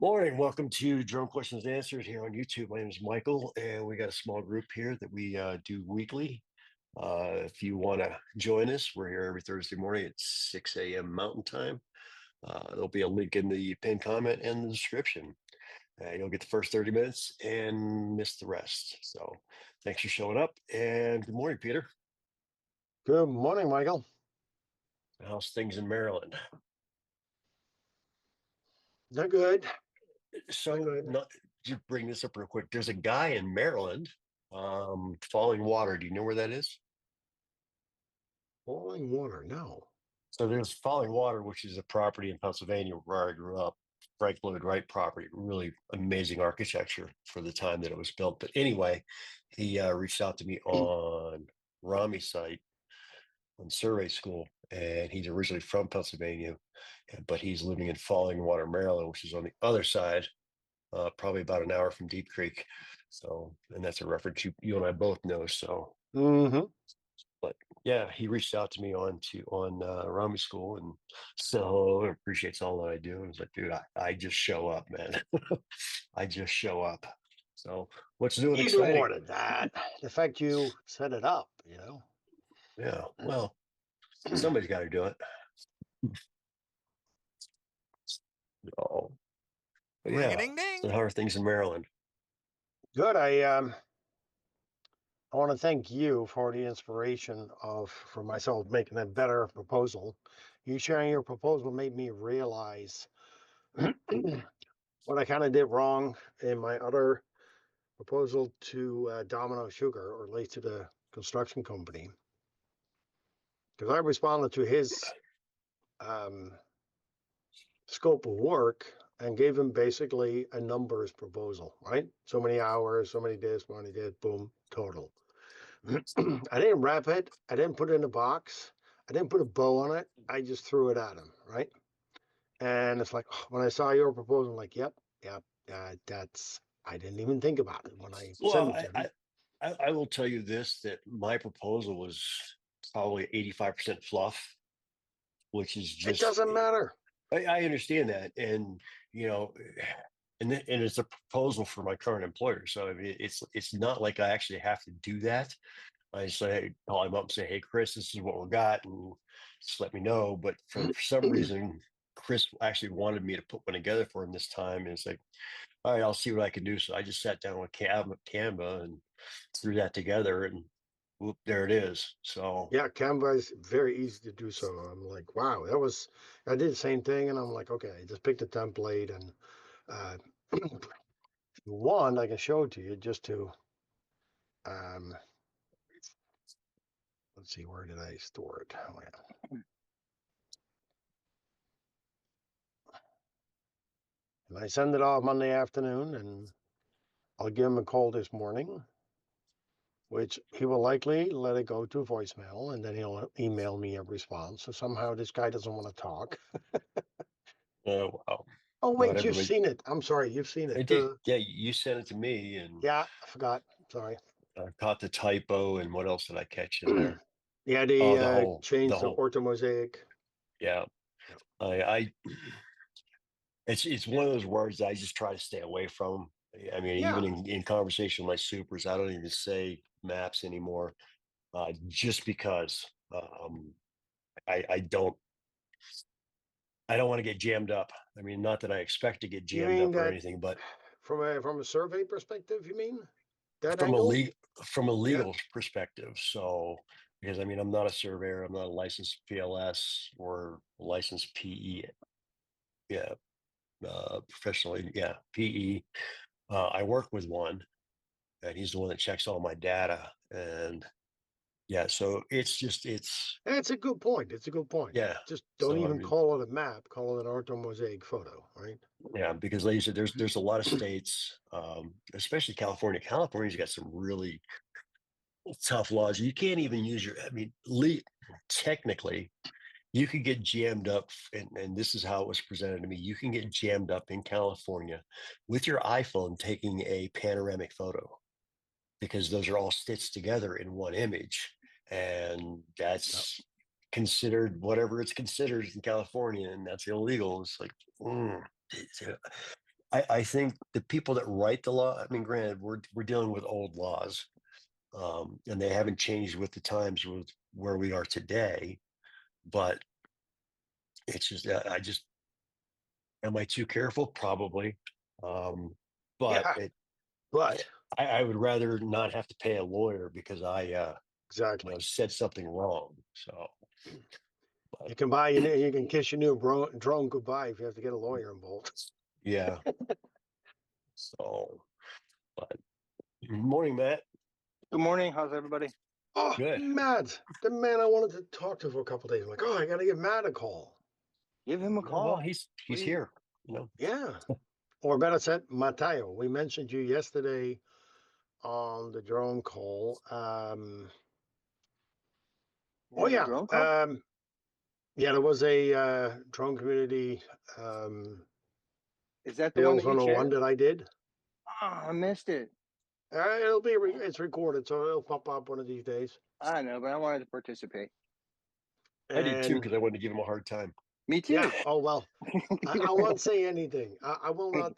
Morning. Welcome to Drone Questions and Answers here on YouTube. My name is Michael, and we got a small group here that we do weekly. If you want to join us, we're here every Thursday morning at 6 a.m. Mountain Time. There'll be a link in the pinned comment and the description. You'll get the first 30 minutes and miss the rest. So thanks for showing up, and good morning, Peter. Good morning, Michael. How's things in Maryland? They're good. So, Good. not to bring this up real quick, there's a guy in Maryland, Falling Water. Do you know where that is? Boiling water. No. So there's Falling Water, which is a property in Pennsylvania where I grew up. Frank Lloyd Wright property, really amazing architecture for the time that it was built. But anyway, he reached out to me on Rami site on survey school, and he's originally from Pennsylvania, but he's living in Falling Water, Maryland, which is on the other side, probably about an hour from Deep Creek. So, and that's a reference you and I both know. So, Mm-hmm. but yeah, he reached out to me on Rami School and said hello and appreciates all that I do. And was like, dude, I just show up, man. I just show up. So what's new and You do more exciting? than that. The fact you set it up, Yeah, well, somebody's got to do it. Oh, but Ring a yeah. ding ding. So how are things in Maryland? Good. I want to thank you for the inspiration for myself making a better proposal. You sharing your proposal made me realize what I kind of did wrong in my other proposal to Domino Sugar, or at least to the construction company, because I responded to his um, scope of work and gave him basically a numbers proposal, right? So many hours, so many days, so many days, boom, total. I didn't wrap it. I didn't put it in a box. I didn't put a bow on it. I just threw it at him, right? And it's like, when I saw your proposal, I'm like, yep, I didn't even think about it when I sent Well, it to him. I will tell you this, that my proposal was probably 85% fluff, which is It just doesn't matter. I understand that, and you know, and it's a proposal for my current employer. So I mean, it's not like I actually have to do that. I say call him up and say, "Hey, Chris, this is what we got," and just let me know. But for some reason, Chris actually wanted me to put one together for him this time, and it's like, all right, I'll see what I can do. So I just sat down with Canva and threw that together, and whoop, there it is. So Yeah, Canva is very easy to do so. I'm like, wow, I did the same thing. And I'm like, okay, I just picked a template and uh, if you want, I can show it to you just to, um, let's see, where did I store it? Oh, yeah. And I send it off Monday afternoon and I'll give him a call this morning, which he will likely let it go to voicemail and then he'll email me a response. So somehow this guy doesn't want to talk. wow, Oh, not wait, you've everybody. seen it. I'm sorry, you've seen I it. did. Yeah, you sent it to me, and Yeah, I forgot. Sorry. I caught the typo. And what else did I catch in there? Yeah, Oh, they the changed the whole. orthomosaic. Yeah, Yeah. I it's one of those words I just try to stay away from. I mean, even Yeah. in conversation with my supers, I don't even say maps anymore, just because I don't want to get jammed up. I mean, not that I expect to get You jammed mean up or that anything, but from a survey perspective, you mean? That from a angle? legal from a Yeah. legal perspective. So because I mean, I'm not a surveyor, I'm not a licensed PLS or licensed PE. Yeah, professionally, yeah, PE. I work with one, and he's the one that checks all my data. And yeah, so it's That's a good point. It's a good point. yeah. Just don't So I even mean, call it a map, call it an orthomosaic photo, right? yeah, because like you said, there's a lot of states, especially California. California's got some really tough laws. You can't even use your. I mean, technically, you could get jammed up, and this is how it was presented to me. You can get jammed up in California with your iPhone taking a panoramic photo because those are all stitched together in one image. And Yep. that's considered whatever it's considered in California, and that's illegal. It's like, I think the people that write the law, I mean, granted, we're dealing with old laws, and they haven't changed with the times with where we are today. But it's just I just am I too careful? Probably. Um, but Yeah, but I would rather not have to pay a lawyer because exactly. said something wrong. So, but You can you can kiss your new drone goodbye if you have to get a lawyer involved. yeah. So, but morning, Matt. Good morning. How's everybody? Oh, Good. Matt, the man I wanted to talk to for a couple of days. I'm like, oh, I got to give Matt a call. Give him a Yeah, well, call. he's Please. here. You know. Yeah. Or better said, Mateo. We mentioned you yesterday on the drone call. Oh, Yeah, yeah. drone call? Yeah, there was a drone community Is that the one Sales that you 101 shared? that I did. Oh, I missed it. It's recorded, so it'll pop up one of these days. I know, but I wanted to participate. I did too And because I wanted to give him a hard time. Me yeah, too. oh well, I won't say anything. I will not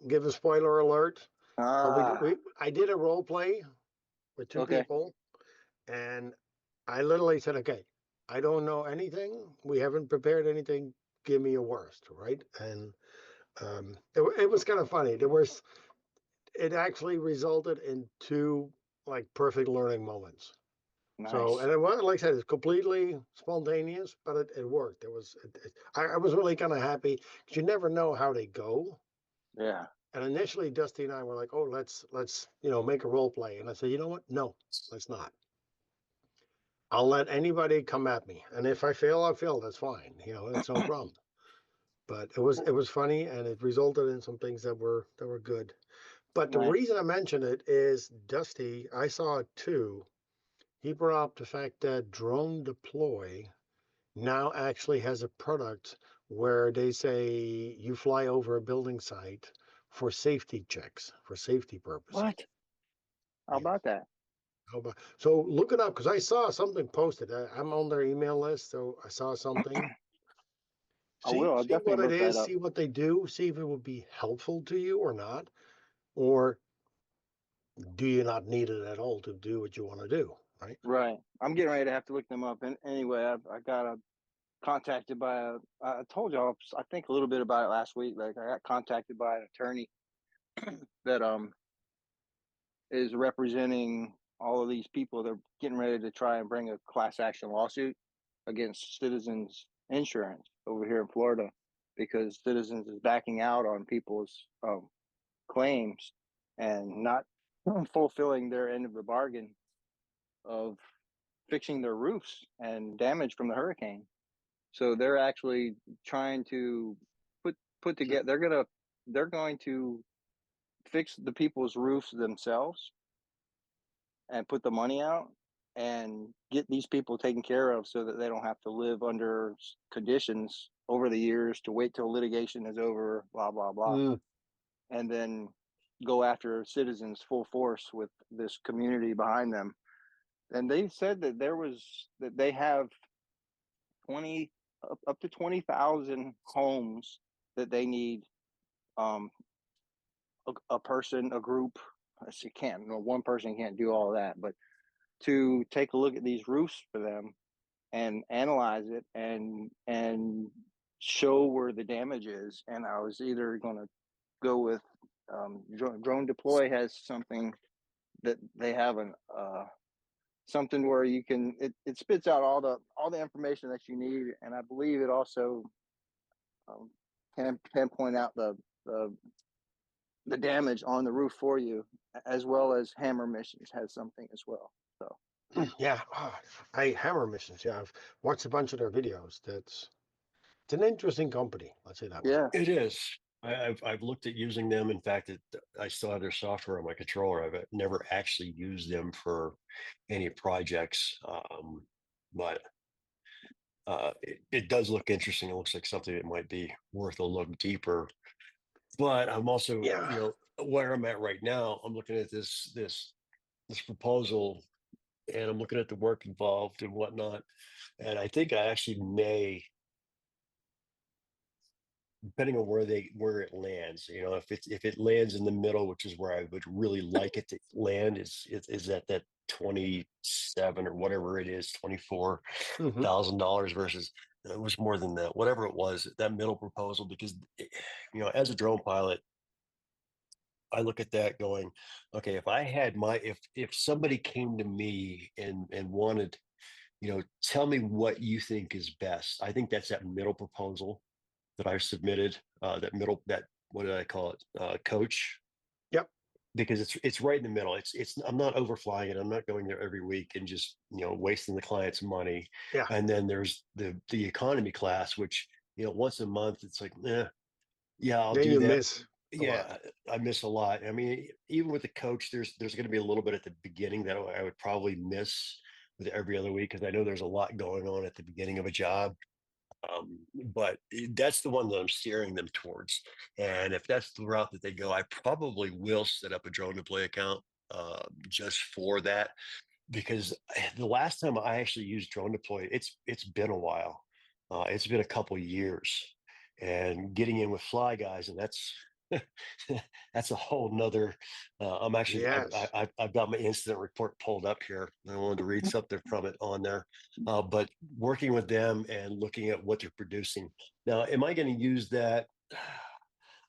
give a spoiler alert. But Ah, I did a role play with two okay. people, and I literally said, "Okay, I don't know anything. We haven't prepared anything. Give me your worst, right?" And it was kind of funny. It actually resulted in two like perfect learning moments. So, Nice. and it was, like I said, it's completely spontaneous, but it worked. I was really kind of happy because you never know how they go. Yeah. And initially, Dusty and I were like, "Oh, let's make a role play." And I said, "You know what? No, let's not. I'll let anybody come at me, and if I fail, I fail. That's fine. It's no problem." But it was funny, and it resulted in some things that were good. But the Nice. reason I mentioned it is Dusty. I saw it too. He brought up the fact that Drone Deploy now actually has a product where they say you fly over a building site for safety checks, for safety purposes. What? How Yeah. about that? So look it up because I saw something posted. I'm on their email list, so I saw something. I See, will. I'll see what definitely it look that is, up. see what they do, see if it would be helpful to you or not, or do you not need it at all to do what you want to do, right? Right. I'm getting ready to have to look them up. And anyway, I got contacted by I told y'all, I think a little bit about it last week. Like I got contacted by an attorney that is representing all of these people. They're getting ready to try and bring a class action lawsuit against Citizens Insurance over here in Florida because Citizens is backing out on people's claims and not fulfilling their end of the bargain of fixing their roofs and damage from the hurricane. So they're actually trying to put together. They're going to fix the people's roofs themselves and put the money out and get these people taken care of so that they don't have to live under conditions over the years to wait till litigation is over, blah, blah, blah. Mm. And then go after Citizens full force with this community behind them. And they said that they have 20 up to 20,000 homes that they need um, a person, a group. She can't, no, one person can't do all that, but to take a look at these roofs for them and analyze it and show where the damage is. And I was either going to go with Drone Deploy has something that they have something where you can it spits out all the information that you need, and I believe it also can point out the the damage on the roof for you, as well as Hammer Missions has something as well. So Yeah, I Hammer Missions. Yeah, I've watched a bunch of their videos. It's an interesting company. Let's say that way. yeah, It is. I've looked at using them. In fact, I still have their software on my controller. I've never actually used them for any projects, but it does look interesting. It looks like something that might be worth a look deeper. But I'm also, Yeah, where I'm at right now. I'm looking at this proposal, and I'm looking at the work involved and whatnot. And I think I actually may depending on where it lands, if it lands in the middle, which is where I would really like it to land, is at that 27 or whatever it is, Mhm. $24,000 versus it was more than that, whatever it was, that middle proposal, because as a drone pilot, I look at that going, okay, if I had if somebody came to me and wanted, tell me what you think is best. I think that's that middle proposal that I submitted, that what did I call it? Coach, Yep. because it's right in the middle. It's I'm not overflying it. I'm not going there every week and just wasting the client's money. Yeah. And then there's the economy class, which once a month it's like, yeah, I'll Then do you that. miss a lot. Yeah, I miss a lot. I mean, even with the coach, there's going to be a little bit at the beginning that I would probably miss with every other week because I know there's a lot going on at the beginning of a job. But that's the one that I'm steering them towards. And if that's the route that they go, I probably will set up a drone deploy account just for that. Because the last time I actually used drone deploy, it's been a while. It's been a couple years, and getting in with fly guys, and that's that's a whole nother. I'm actually Yes. I've got my incident report pulled up here. I wanted to read something from it on there, but working with them and looking at what they're producing. Now, am I going to use that?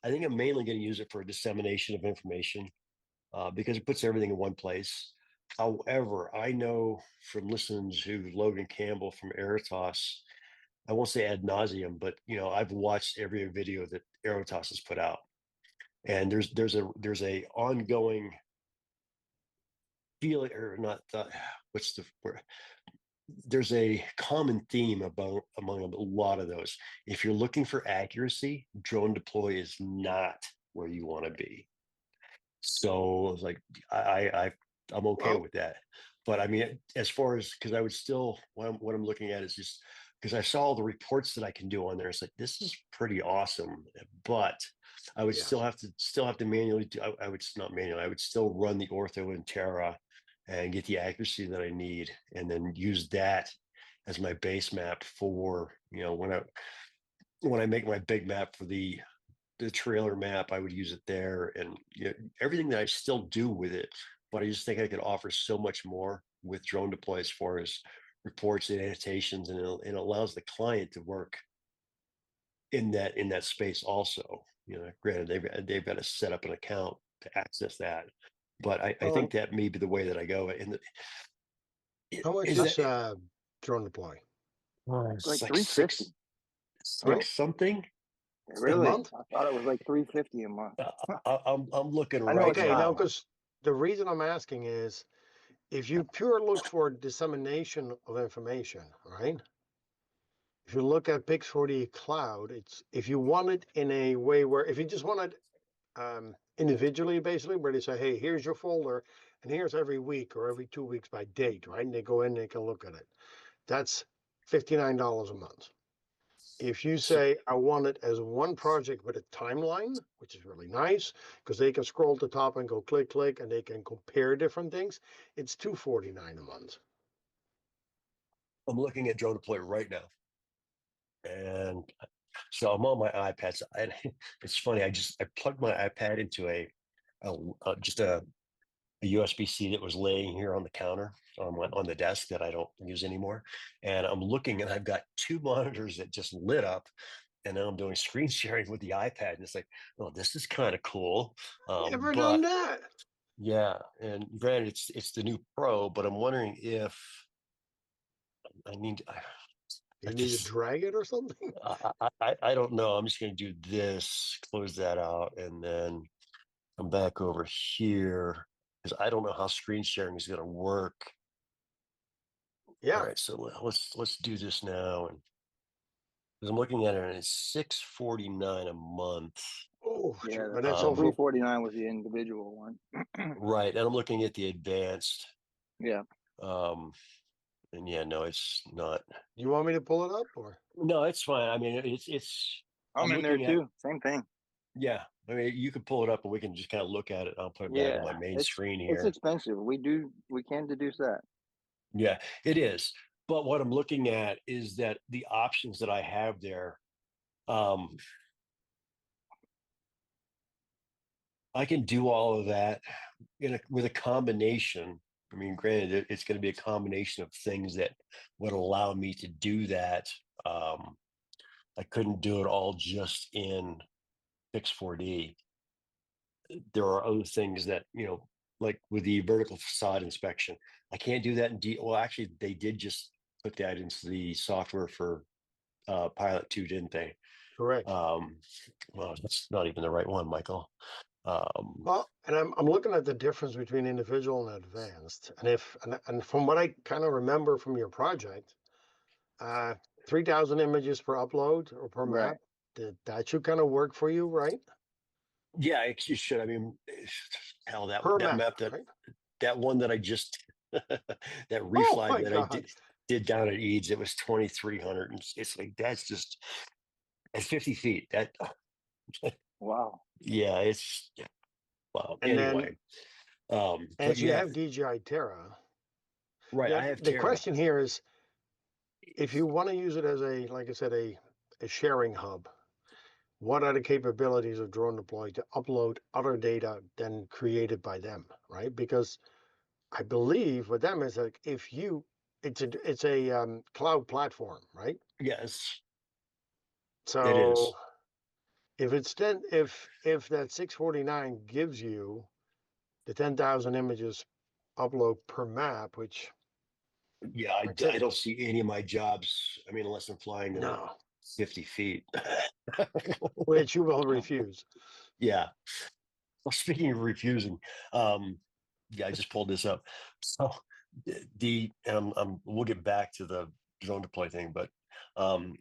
I think I'm mainly going to use it for dissemination of information because it puts everything in one place. However, I know from listening to Logan Campbell from Aerotos, I won't say ad nauseum, but I've watched every video that Aerotos has put out, and there's a ongoing feeling, or not. What's the word? There's a common theme about among a lot of those. If you're looking for accuracy, drone deploy is not where you want to be. So I was like, I'm okay Well, with that. But I mean, as far as because I would still what I'm looking at is just because I saw all the reports that I can do on there. It's like this is pretty awesome, but I would yes. still have to manually do. I would not manually. I would still run the ortho and Terra and get the accuracy that I need, and then use that as my base map for when I make my big map for the trailer map, I would use it there, and everything that I still do with it. But I just think I could offer so much more with drone deploy as far as reports and annotations, and it allows the client to work in that space also. Granted they've got to set up an account to access that, but I think Um, that may be the way that I go. And how much is Uh, that is drone deploy? it's like like 350. Oh, six something. a Really? month? I thought it was like 350 a month. I'm looking I know right it's Okay, now high. now. because the reason I'm asking is if you pure look for dissemination of information, right? If you look at Pix4D Cloud, it's if you want it in a way where if you just want it individually, basically, where they say, hey, here's your folder, and here's every week or every 2 weeks by date, right? And they go in and they can look at it. That's $59 a month. If you So say, I want it as one project with a timeline, which is really nice because they can scroll to the top and go click, click, and they can compare different things, it's $249 a month. I'm looking at drone deploy right now. And so I'm on my iPad. And it's funny. I plugged my iPad into just a USB-C that was laying here on the counter on the desk that I don't use anymore. And I'm looking, and I've got two monitors that just lit up. And then I'm doing screen sharing with the iPad, and it's like, oh, this is kind of cool. Never done But that. yeah, and granted, it's the new Pro, but I'm wondering if I need. I You need to just drag it or something. I don't know. I'm just going to do this, close that out, and then come back over here because I don't know how screen sharing is going to work. All Yeah. right, so let's do this now, and because I'm looking at it, and it's $649 a month, Oh, Yeah, but the that's all for 349 was the individual one. right? And I'm looking at the advanced, Yeah. um, and yeah, no, it's not. you want me to pull it up or No, it's fine. I mean, it's. I'm I'm in there looking at too. Same thing. yeah. I mean, you can pull it up, and we can just kind of look at it. I'll put it back on Yeah. my main It's screen it's here. expensive. We can deduce that. Yeah, it is. But what I'm looking at is that the options that I have there, um, I can do all of that with a combination. I mean, granted, it's going to be a combination of things that would allow me to do that. Um, I couldn't do it all just in Fix 4D. There are other things that, like with the vertical facade inspection, I can't do that in well, actually, they did just put that into the software for Pilot 2, didn't they? Correct. Well, that's not even the right one, Michael. Well, and I'm looking at the difference between individual and advanced, and and from what I kind of remember from your project, uh, 3,000 images per upload or per Right. map, that should kind of work for you, right? Yeah, you should. I mean, hell, that Per that map, map that right? that one that I just that Oh reflag my that I God! did down at Eads, it was 2,300, and it's like that's just at 50 feet. That Wow. yeah, it's well. And then Anyway, but as you yeah, have DJI Terra, right. I then have the Terra. question here is, if you want to use it as a, like I said, a sharing hub, what are the capabilities of Drone Deploy to upload other data than created by them, right? Because I believe with them is like if you, it's a cloud platform, right? Yes, it So is. if it's ten, if that 649 gives you the 10,000 images upload per map, which Yeah, like I said, I don't see any of my jobs. I mean, unless I'm flying them at no, 50 feet. which you will refuse. Yeah. Well, speaking of refusing, um, yeah, I just pulled this up. So we'll get back to the drone deploy thing, but um,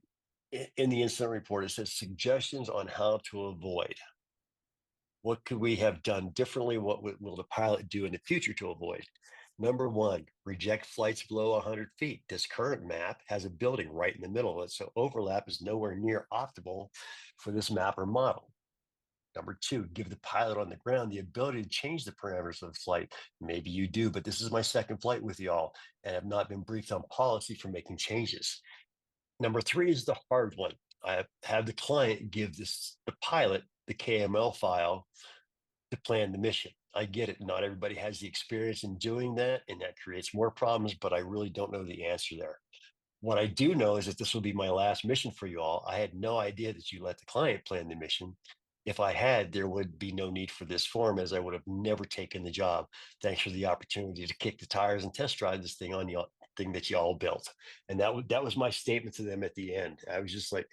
in the incident report, it says suggestions on how to avoid. What could we have done differently? What will the pilot do in the future to avoid? Number one, reject flights below 100 feet. This current map has a building right in the middle of it, so overlap is nowhere near optimal for this map or model. Number two, give the pilot on the ground the ability to change the parameters of the flight. Maybe you do, but this is my second flight with y'all and have not been briefed on policy for making changes. Number three is the hard one. I have the client give the pilot the KML file to plan the mission. I get it. Not everybody has the experience in doing that, and that creates more problems, but I really don't know the answer there. What I do know is that this will be my last mission for you all. I had no idea that you let the client plan the mission. If I had, there would be no need for this form, as I would have never taken the job. Thanks for the opportunity to kick the tires and test drive this thing on you thing that you all built. And that was my statement to them at the end. I was just like,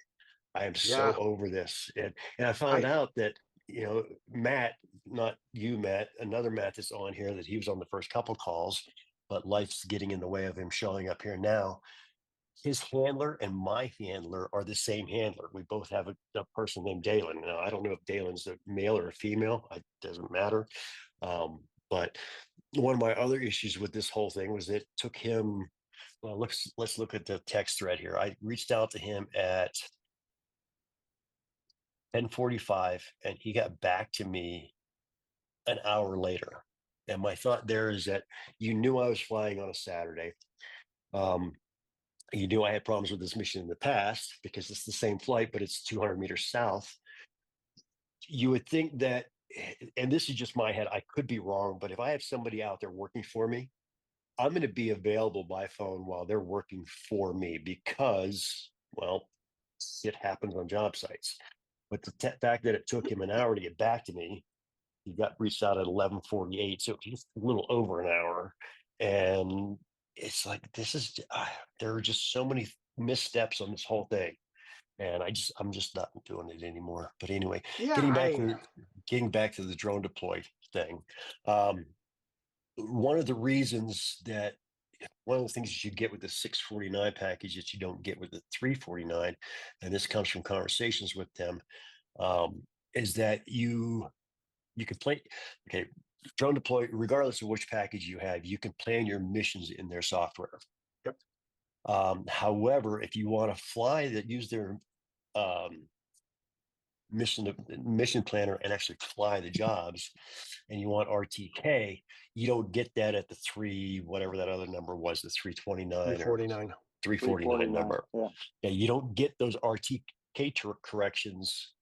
I am so Yeah, over this. And I found I out that, Matt, not you, Matt, another Matt that's on here, that he was on the first couple calls, but life's getting in the way of him showing up here now. His handler and my handler are the same handler. We both have a person named Dalen. Now, I don't know if Dalen's a male or a female. It doesn't matter. But one of my other issues with this whole thing was it took him. Well, let's look at the text thread here. I reached out to him at 10:45, and he got back to me an hour later. And my thought there is that you knew I was flying on a Saturday. Um, you knew I had problems with this mission in the past because it's the same flight, but it's 200 meters south. You would think that, and this is just my head, I could be wrong, but if I have somebody out there working for me, I'm going to be available by phone while they're working for me because, well, it happens on job sites. But the fact that it took him an hour to get back to me, he got reached out at 11:48, so just a little over an hour. And it's like there are just so many missteps on this whole thing, and I'm just not doing it anymore. But anyway, yeah getting back I to getting back to the drone deploy thing. Um, one of the reasons that one of the things that you get with the 649 package that you don't get with the 349, and this comes from conversations with them, um, is that you can play. Okay, drone deploy, regardless of which package you have, you can plan your missions in their software. Yep. However, if you want to fly that, use their um, mission planner and actually fly the jobs, and you want RTK, you don't get that at the three, whatever that other number was, the 329 or 349. 349 349. number. Yeah. Yeah, you don't get those RTK corrections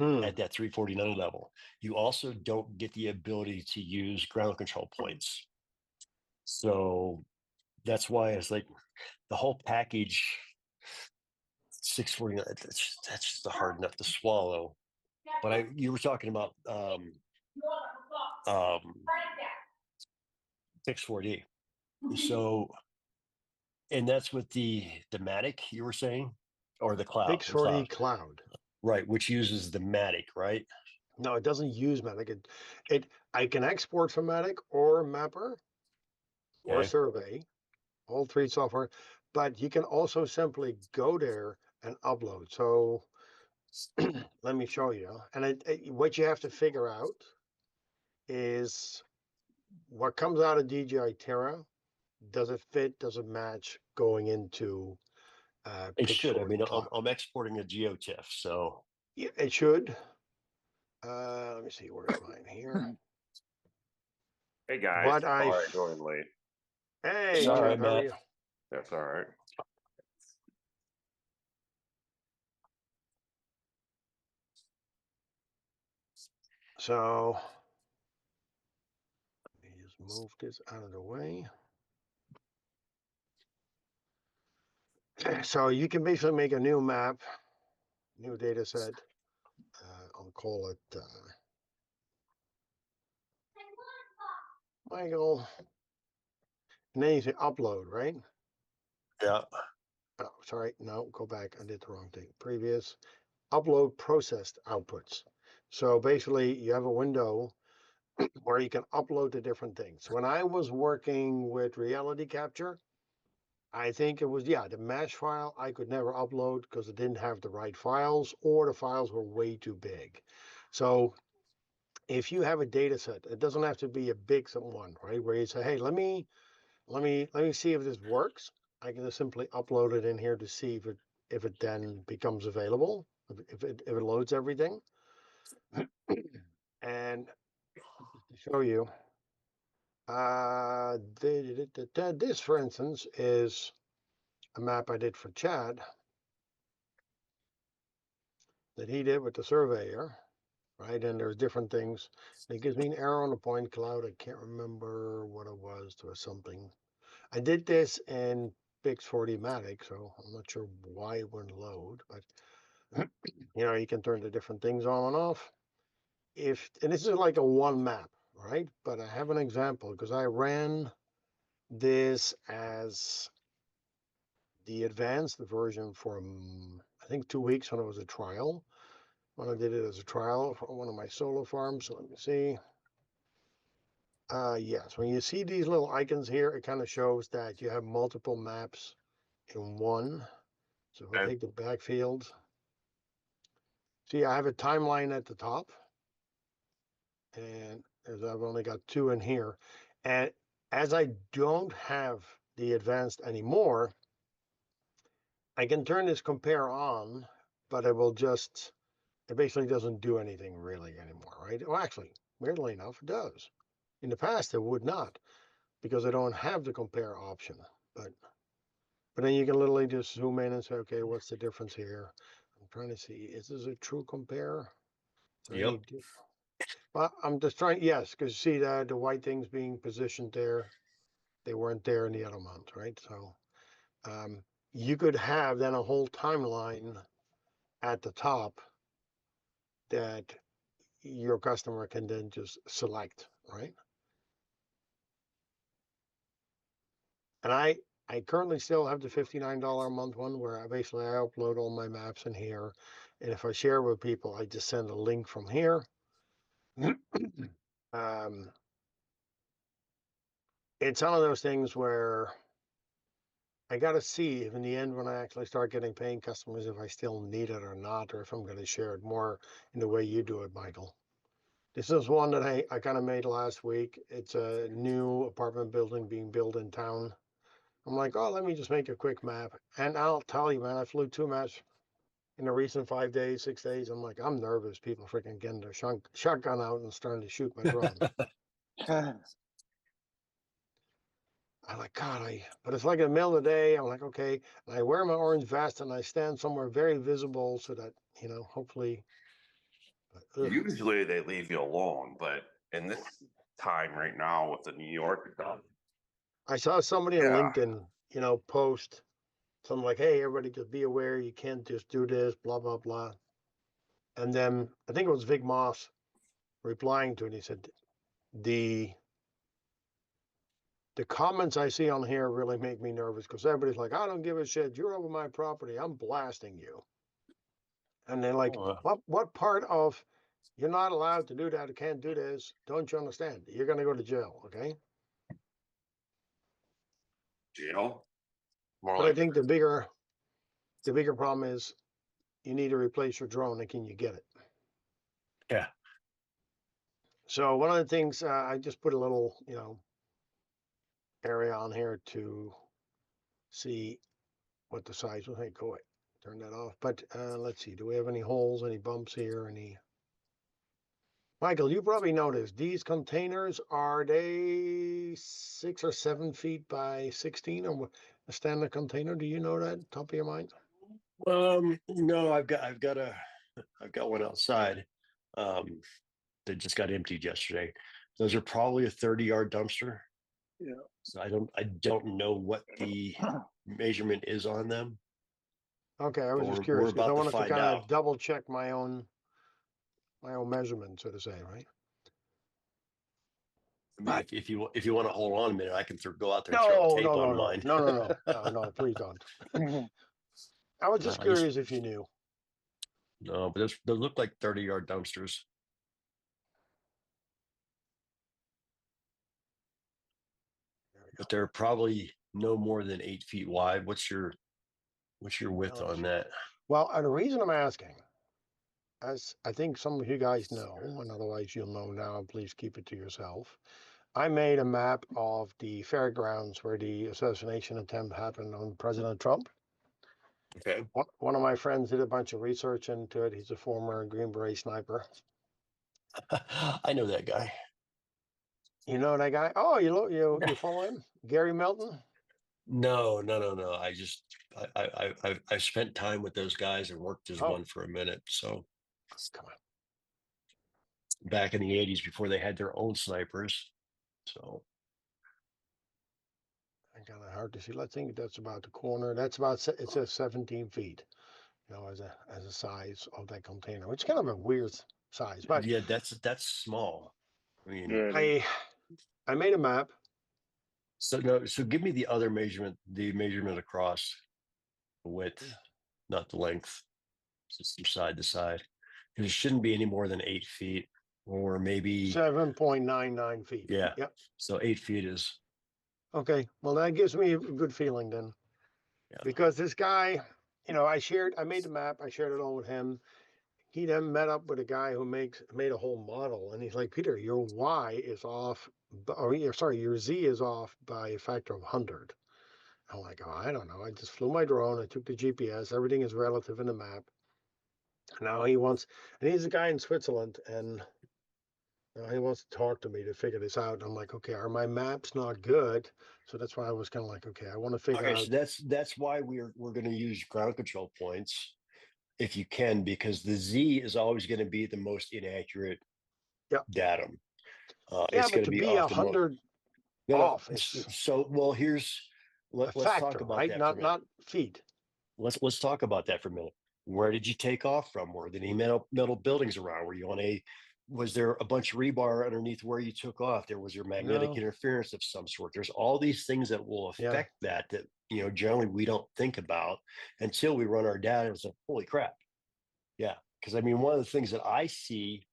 at that 349 level. You also don't get the ability to use ground control points. So that's why it's like the whole package 649, that's just a hard enough to swallow. But you were talking about um 640. So, and that's with the Matic you were saying, or the cloud, Fix 40 cloud. right? Which uses the Matic, right? No, it doesn't use Matic. I can export from Matic or Mapper or Okay. Survey, all three software, but you can also simply go there and upload. So let me show you. And what you have to figure out is what comes out of DJI Terra. Does it fit? Does it match going into It should. I Pix40 mean, Cloud? I'm exporting a GeoTIFF, so Yeah, it should. Let me see. Where's mine here? Hey guys, What sorry, going late. Hey, Sorry, Jeff, how are Matt. you? That's all right. So let me just move this out of the way. So you can basically make a new map, new data set. I'll call it Michael. And then you say upload, right? Yeah. Oh, sorry. No, go back. I did the wrong thing. Previous. Upload processed outputs. So basically, you have a window where you can upload the different things. When I was working with reality capture, I think it was, yeah, the mesh file I could never upload because it didn't have the right files or the files were way too big. So if you have a data set, it doesn't have to be a big one, right? Where you say, hey, let me see if this works. I can just simply upload it in here to see if it then becomes available, if it loads everything. And to show you, this, for instance, is a map I did for Chad that he did with the surveyor, right? And there's different things. It gives me an arrow on a point cloud. I can't remember what it was. There was something. I did this in Pix40 Matic, so I'm not sure why it wouldn't load, but you can turn the different things on and off. And this is like a one map, right? But I have an example because I ran this as the advanced version for I think 2 weeks when it was a trial. When I did it as a trial for one of my solar farms. So let me see. Yes, when you see these little icons here, it kind of shows that you have multiple maps in one. So if I take the backfield, see, I have a timeline at the top, and as I've only got 2 in here. And as I don't have the advanced anymore, I can turn this compare on, but it basically doesn't do anything really anymore, right? Well, actually, weirdly enough, it does. In the past, it would not, because I don't have the compare option. But then you can literally just zoom in and say, okay, what's the difference here? I'm trying to see, is this a true compare? Yep. Well, I'm just trying, yes, because see that the white things being positioned there, they weren't there in the other month, right? So you could have then a whole timeline at the top that your customer can then just select, right? And I currently still have the $59 a month one where I upload all my maps in here. And if I share with people, I just send a link from here. It's one of those things where I got to see if in the end, when I actually start getting paying customers, if I still need it or not, or if I'm going to share it more in the way you do it, Michael. This is one that I kind of made last week. It's a new apartment building being built in town. I'm like, oh, let me just make a quick map. And I'll tell you, man, I flew 2 maps in the recent 5 days, 6 days. I'm like, I'm nervous. People freaking getting their shotgun out and starting to shoot my drone. I'm like, God, but it's like in the middle of the day. I'm like, okay. And I wear my orange vest and I stand somewhere very visible so that, hopefully But, ugh. Usually they leave you alone, but in this time right now with the New York stuff, I saw somebody on Yeah. LinkedIn, post something like, "Hey, everybody, just be aware. You can't just do this, blah blah blah." And then I think it was Vic Moss replying to it. He said, "The the comments I see on here really make me nervous because everybody's like, I don't give a shit. You're over my property. I'm blasting you." And they're like, Oh, what part of you're not allowed to do that or can't do this? Don't you understand? You're going to go to jail. Okay. jail, more But I like think the bigger problem is you need to replace your drone and can you get it? yeah. So one of the things I just put a little, area on here to see what the size was. Hey, go away. Turn that off. But let's see. Do we have any holes, any bumps here, any? Michael, you probably noticed these containers, are they 6 or 7 feet by 16 or a standard container? Do you know that top of your mind? No, I've got one outside. That just got emptied yesterday. Those are probably a 30-yard dumpster. Yeah. So I don't know what the measurement is on them. Okay, I was But just we're curious because I about to wanted to find kind of out. double check my own measurement, so to say, right? I mean, But if you want to hold on a minute, I can go out there and throw no, tape no, no, on no, mine. no, no, no, no, no, please don't. I was No, just curious if you knew. no, but those look like 30-yard dumpsters. There we go. But they're probably no more than 8 feet wide. What's your width Let's on see. that? Well, and the reason I'm asking, as I think some of you guys know, and otherwise you'll know now, please keep it to yourself. I made a map of the fairgrounds where the assassination attempt happened on President Trump. Okay. One of my friends did a bunch of research into it. He's a former Green Beret sniper. I know that guy. You know that guy? Oh, you follow him? Gary Melton? No. I've spent time with those guys and worked as Oh, one for a minute. So come on. back in the 80s before they had their own snipers. So I kind of hard to see. Let's think that's about the corner. That's about it says 17 feet, as a size of that container, which is kind of a weird size. But yeah, that's small. I mean, Yeah, it is. I made a map. so no, so give me the other measurement, the measurement across the width, not the length, just from side to side. And it shouldn't be any more than 8 feet, or maybe 7.99 feet. yeah. Yep. So 8 feet is Okay. Well, that gives me a good feeling then, yeah. because this guy, I made the map. I shared it all with him. He then met up with a guy who made a whole model, and he's like, Peter, your Y is off, your Z is off by a factor of 100. I'm like, oh, I don't know. I just flew my drone. I took the GPS. Everything is relative in the map. Now and he's a guy in Switzerland, and he wants to talk to me to figure this out. I'm like, okay, are my maps not good? So that's why I was kind of like, okay, I want to figure Okay, out. so that's why we're going to use ground control points if you can, because the Z is always going to be the most inaccurate Yeah, datum. yeah, It's but going to to be be off the most. 100 No. off is So well, a let's talk factor, about right? that for a minute. Not feet. Let's talk about that for a minute. Where did you take off from? Were there any metal buildings around? Were you on a? Was there a bunch of rebar underneath where you took off? Was there magnetic No, interference of some sort? There's all these things that will yeah, affect that generally we don't think about until we run our data. It's like, holy crap. Yeah. Because I mean, one of the things that I see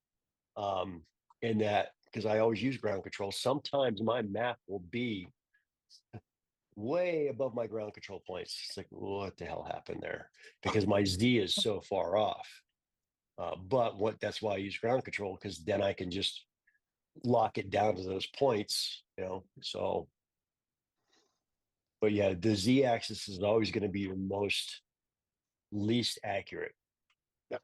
in that, because I always use ground control, sometimes my map will be way above my ground control points. It's like, what the hell happened there? Because my Z is so far off. But that's why I use ground control, because then I can just lock it down to those points, So, but yeah, the Z axis is always going to be the most least accurate. yeah.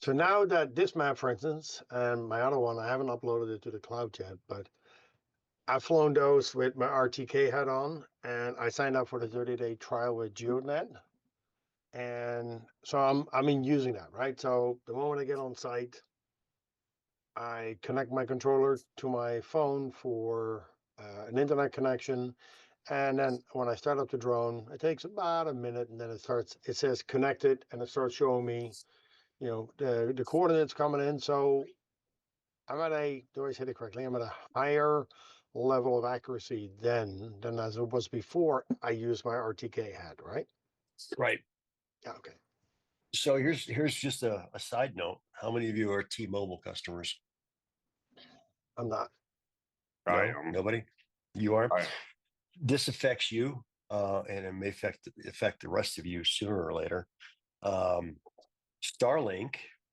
So now that this map, for instance, and my other one, I haven't uploaded it to the cloud yet, but I've flown those with my RTK hat on, and I signed up for the 30-day trial with GeoNet. And so I'm using that, right? So the moment I get on site, I connect my controller to my phone for an internet connection. And then when I start up the drone, it takes about a minute and then it says connected and it starts showing me, the coordinates coming in. So do I say it correctly? I'm at a higher level of accuracy than as it was before I used my RTK hat, right? Right. Yeah, okay. So here's just a side note. How many of you are T-Mobile customers? I'm not. No, I am. nobody. You are. I- This affects you, and it may affect the rest of you sooner or later. Starlink